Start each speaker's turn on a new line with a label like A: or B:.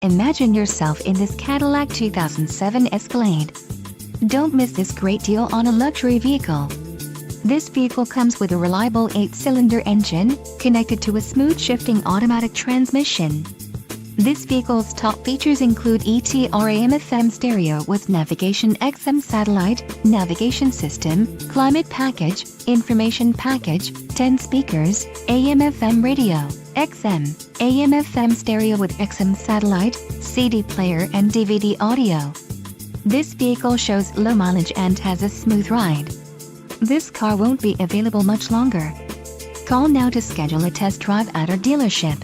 A: Imagine yourself in this Cadillac 2007 Escalade. Don't miss this great deal on a luxury vehicle. This vehicle comes with a reliable 8-cylinder engine, connected to a smooth shifting automatic transmission. This vehicle's top features include AM/FM stereo with navigation, XM satellite, navigation system, climate package, information package, 10 speakers, AM/FM radio, XM, AM/FM stereo with XM satellite, CD player and DVD audio. This vehicle shows low mileage and has a smooth ride. This car won't be available much longer. Call now to schedule a test drive at our dealership.